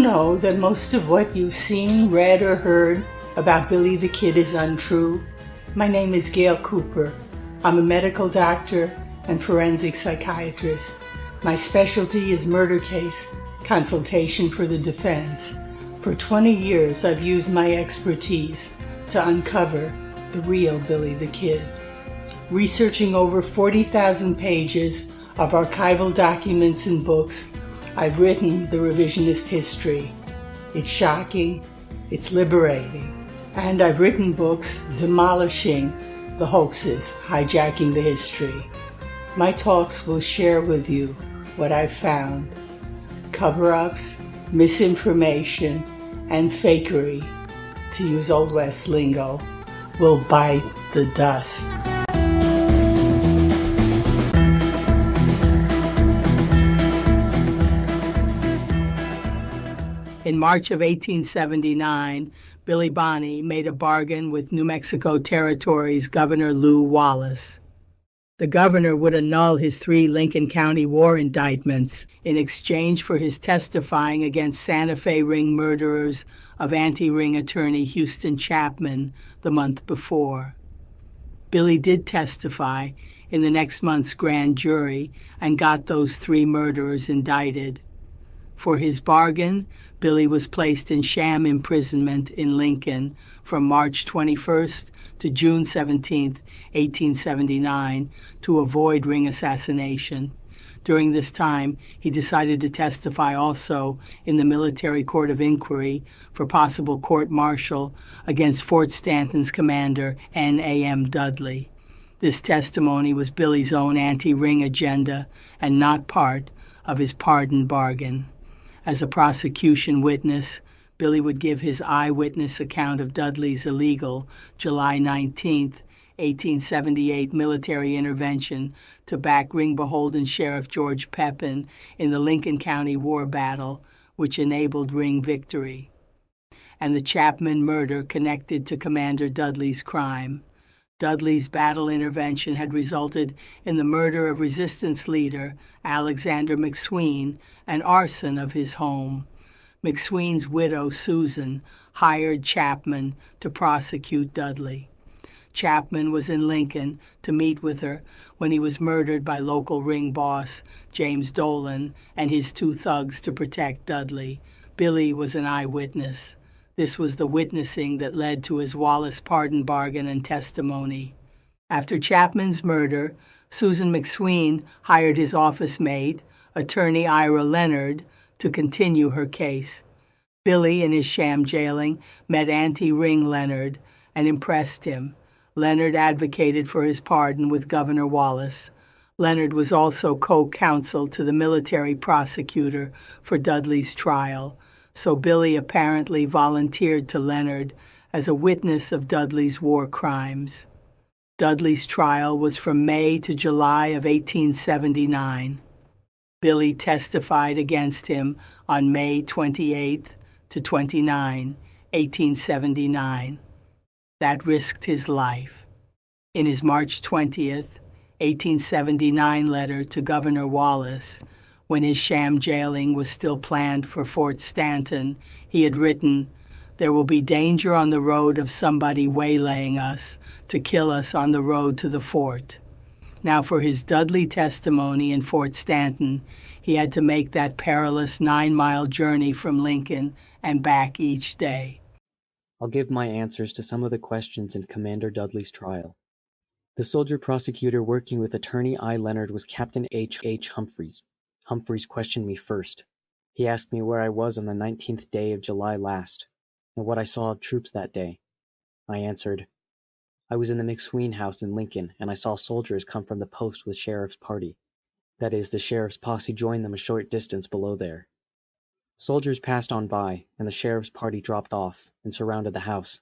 know that most of what you've seen, read, or heard about Billy the Kid is untrue? My name is Gail Cooper. I'm a medical doctor and forensic psychiatrist. My specialty is murder case consultation for the defense. For 20 years, I've used my expertise to uncover the real Billy the Kid. Researching over 40,000 pages of archival documents and books, I've written the revisionist history. It's shocking, it's liberating, and I've written books demolishing the hoaxes, hijacking the history. My talks will share with you what I've found. Cover-ups, misinformation, and fakery, to use Old West lingo, will bite the dust. In March of 1879, Billy Bonney made a bargain with New Mexico Territory's Governor Lew Wallace. The governor would annul his 3 Lincoln County war indictments in exchange for his testifying against Santa Fe ring murderers of anti-ring attorney Houston Chapman the month before. Billy did testify in the next month's grand jury and got those 3 murderers indicted. For his bargain, Billy was placed in sham imprisonment in Lincoln from March 21st to June 17, 1879, to avoid ring assassination. During this time, he decided to testify also in the military court of inquiry for possible court-martial against Fort Stanton's commander N.A.M. Dudley. This testimony was Billy's own anti-ring agenda and not part of his pardon bargain. As a prosecution witness, Billy would give his eyewitness account of Dudley's illegal July 19, 1878 military intervention to back ring-beholden Sheriff George Pepin in the Lincoln County war battle, which enabled ring victory, and the Chapman murder connected to Commander Dudley's crime. Dudley's battle intervention had resulted in the murder of resistance leader Alexander McSween and arson of his home. McSween's widow, Susan, hired Chapman to prosecute Dudley. Chapman was in Lincoln to meet with her when he was murdered by local ring boss James Dolan and his 2 thugs to protect Dudley. Billy was an eyewitness. This was the witnessing that led to his Wallace pardon bargain and testimony. After Chapman's murder, Susan McSween hired his office mate, attorney Ira Leonard, to continue her case. Billy, in his sham jailing, met anti-ring Leonard and impressed him. Leonard advocated for his pardon with Governor Wallace. Leonard was also co-counsel to the military prosecutor for Dudley's trial, so Billy apparently volunteered to Leonard as a witness of Dudley's war crimes. Dudley's trial was from May to July of 1879. Billy testified against him on May 28 to 29, 1879. That risked his life. In his March 20th, 1879 letter to Governor Wallace, when his sham jailing was still planned for Fort Stanton, he had written, "There will be danger on the road of somebody waylaying us to kill us on the road to the fort." Now, for his Dudley testimony in Fort Stanton, he had to make that perilous 9-mile journey from Lincoln and back each day. I'll give my answers to some of the questions in Commander Dudley's trial. The soldier prosecutor working with Attorney I. Leonard was Captain H. Humphreys. Humphreys questioned me first. He asked me where I was on the 19th day of July last, and what I saw of troops that day. I answered, "I was in the McSween house in Lincoln, and I saw soldiers come from the post with sheriff's party. That is, the sheriff's posse joined them a short distance below there. Soldiers passed on by, and the sheriff's party dropped off and surrounded the house.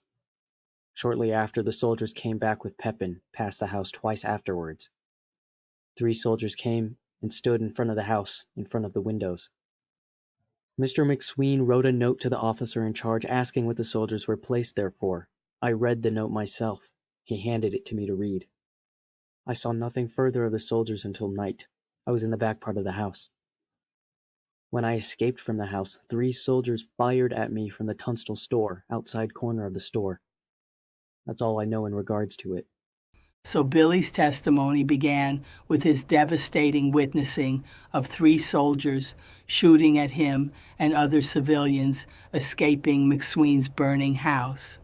Shortly after, the soldiers came back with Pepin, past the house twice afterwards. 3 soldiers came and stood in front of the house, in front of the windows. Mr. McSween wrote a note to the officer in charge asking what the soldiers were placed there for. I read the note myself. He handed it to me to read. I saw nothing further of the soldiers until night. I was in the back part of the house. When I escaped from the house, 3 soldiers fired at me from the Tunstall store, outside corner of the store. That's all I know in regards to it. So Billy's testimony began with his devastating witnessing of 3 soldiers shooting at him and other civilians escaping McSween's burning house.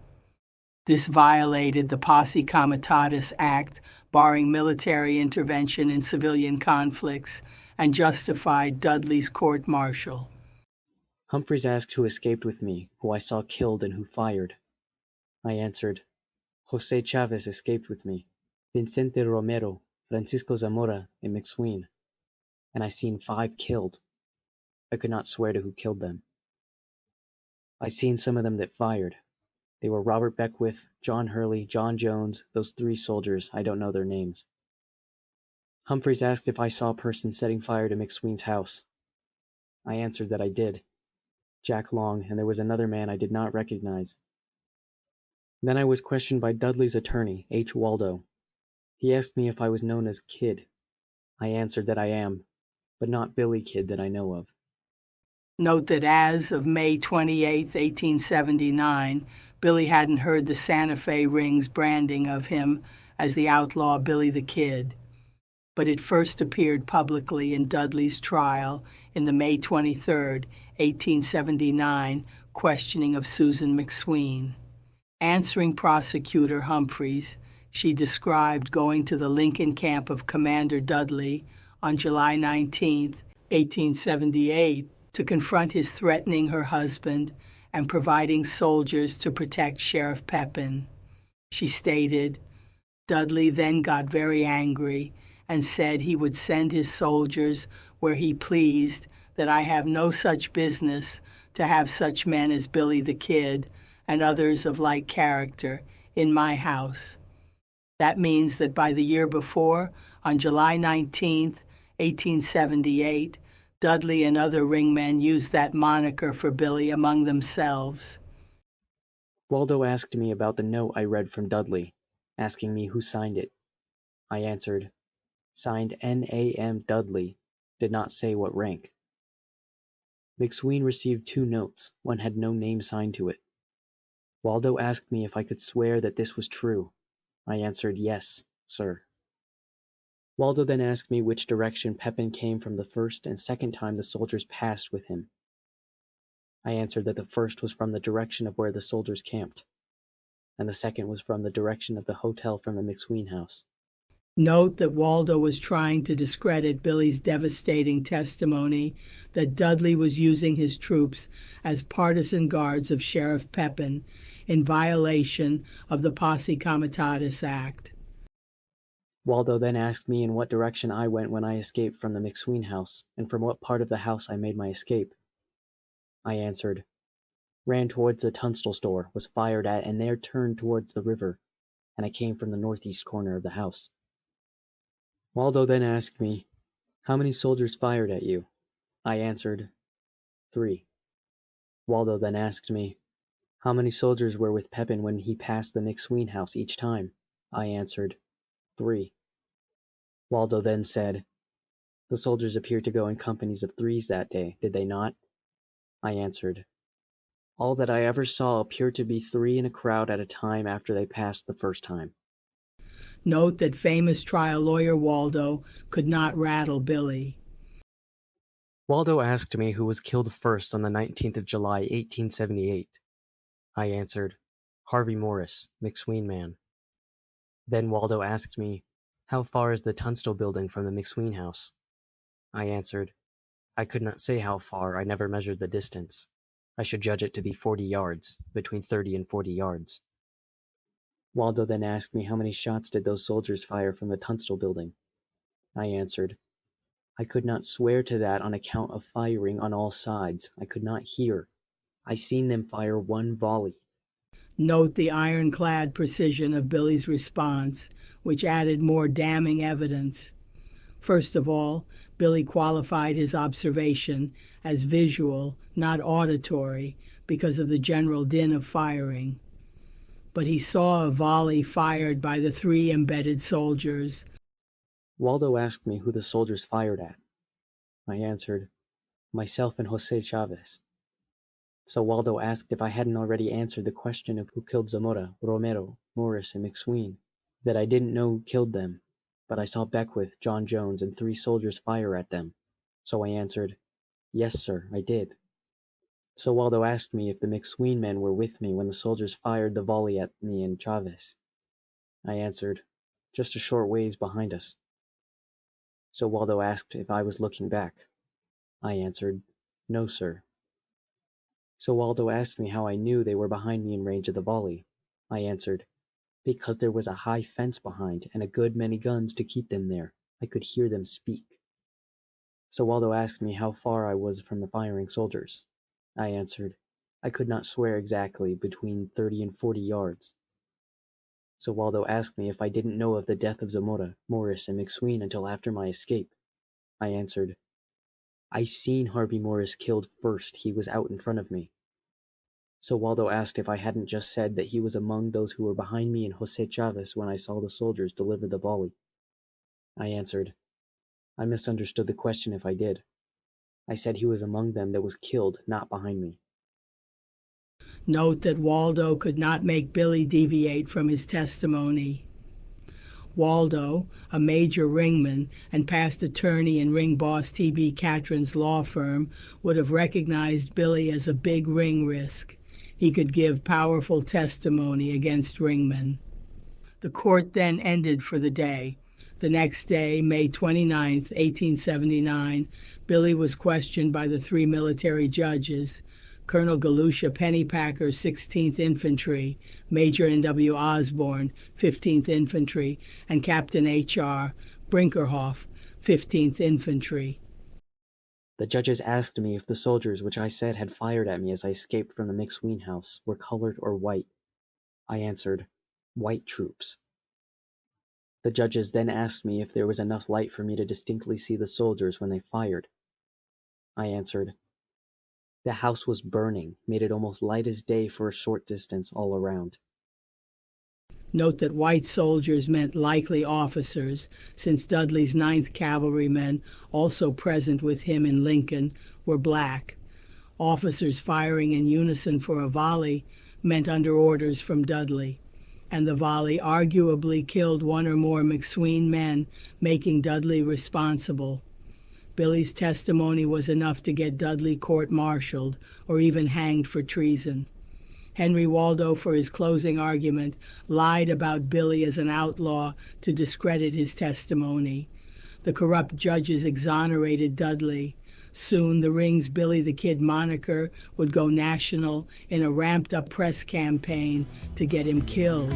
This violated the Posse Comitatus Act, barring military intervention in civilian conflicts, and justified Dudley's court-martial. Humphreys asked who escaped with me, who I saw killed and who fired. I answered, Jose Chavez escaped with me, Vicente Romero, Francisco Zamora, and McSween, and I seen 5 killed. I could not swear to who killed them. I seen some of them that fired. They were Robert Beckwith, John Hurley, John Jones, those 3 soldiers, I don't know their names. Humphreys asked if I saw a person setting fire to McSween's house. I answered that I did. Jack Long, and there was another man I did not recognize. Then I was questioned by Dudley's attorney, H. Waldo. He asked me if I was known as Kid. I answered that I am, but not Billy Kid that I know of. Note that as of May 28, 1879, Billy hadn't heard the Santa Fe Ring's branding of him as the outlaw Billy the Kid, but it first appeared publicly in Dudley's trial in the May 23, 1879, questioning of Susan McSween. Answering prosecutor Humphreys, she described going to the Lincoln camp of Commander Dudley on July 19, 1878, to confront his threatening her husband and providing soldiers to protect Sheriff Pepin. She stated, Dudley then got very angry and said he would send his soldiers where he pleased, that I have no such business to have such men as Billy the Kid and others of like character in my house. That means that by the year before, on July 19, 1878, Dudley and other ringmen used that moniker for Billy among themselves. Waldo asked me about the note I read from Dudley, asking me who signed it. I answered, signed N.A.M. Dudley, did not say what rank. McSween received 2 notes, one had no name signed to it. Waldo asked me if I could swear that this was true. I answered, yes, sir. Waldo then asked me which direction Pepin came from the first and second time the soldiers passed with him. I answered that the first was from the direction of where the soldiers camped, and the second was from the direction of the hotel from the McSween house. Note that Waldo was trying to discredit Billy's devastating testimony that Dudley was using his troops as partisan guards of Sheriff Pepin in violation of the Posse Comitatus Act. Waldo then asked me in what direction I went when I escaped from the McSween house, and from what part of the house I made my escape. I answered, ran towards the Tunstall store, was fired at, and there turned towards the river, and I came from the northeast corner of the house. Waldo then asked me, how many soldiers fired at you? I answered, 3. Waldo then asked me, how many soldiers were with Pepin when he passed the McSween house each time? I answered, 3. Waldo then said, the soldiers appeared to go in companies of 3s that day, did they not? I answered, all that I ever saw appeared to be 3 in a crowd at a time after they passed the first time. Note that famous trial lawyer Waldo could not rattle Billy. Waldo asked me who was killed first on the 19th of July, 1878. I answered, Harvey Morris, McSween man. Then Waldo asked me, how far is the Tunstall building from the McSween house? I answered, I could not say how far, I never measured the distance. I should judge it to be 40 yards, between 30 and 40 yards. Waldo then asked me how many shots did those soldiers fire from the Tunstall building. I answered, I could not swear to that on account of firing on all sides. I could not hear. I seen them fire 1 volley. Note the ironclad precision of Billy's response, which added more damning evidence. First of all, Billy qualified his observation as visual, not auditory, because of the general din of firing. But he saw a volley fired by the 3 embedded soldiers. Waldo asked me who the soldiers fired at. I answered, Myself and Jose Chavez. So Waldo asked if I hadn't already answered the question of who killed Zamora, Romero, Morris, and McSween, that I didn't know who killed them, but I saw Beckwith, John Jones, and 3 soldiers fire at them. So I answered, "Yes, sir, I did." So Waldo asked me if the McSween men were with me when the soldiers fired the volley at me and Chavez. I answered, "Just a short ways behind us." So Waldo asked if I was looking back. I answered, "No, sir." So Waldo asked me how I knew they were behind me in range of the volley. I answered, "Because there was a high fence behind and a good many guns to keep them there. I could hear them speak." So Waldo asked me how far I was from the firing soldiers. I answered, I could not swear exactly, between 30 and 40 yards. So Waldo asked me if I didn't know of the death of Zamora, Morris, and McSween until after my escape. I answered, "I seen Harvey Morris killed first. He was out in front of me." So Waldo asked if I hadn't just said that he was among those who were behind me and Jose Chavez when I saw the soldiers deliver the volley. I answered, I misunderstood the question if I did. I said he was among them that was killed, not behind me. Note that Waldo could not make Billy deviate from his testimony. Waldo, a major ringman and past attorney in ring boss T.B. Catron's law firm, would have recognized Billy as a big ring risk. He could give powerful testimony against ringmen. The court then ended for the day. The next day, May 29, 1879, Billy was questioned by the 3 military judges, Colonel Galusha Pennypacker, 16th Infantry, Major N.W. Osborne, 15th Infantry, and Captain H.R. Brinkerhoff, 15th Infantry. The judges asked me if the soldiers which I said had fired at me as I escaped from the McSween house were colored or white. I answered, white troops. The judges then asked me if there was enough light for me to distinctly see the soldiers when they fired. I answered, the house was burning, made it almost light as day for a short distance all around. Note that white soldiers meant likely officers, since Dudley's 9th Cavalrymen, also present with him in Lincoln, were black. Officers firing in unison for a volley meant under orders from Dudley, and the volley arguably killed 1 or more McSween men, making Dudley responsible. Billy's testimony was enough to get Dudley court-martialed or even hanged for treason. Henry Waldo, for his closing argument, lied about Billy as an outlaw to discredit his testimony. The corrupt judges exonerated Dudley. Soon the Ring's Billy the Kid moniker would go national in a ramped-up press campaign to get him killed.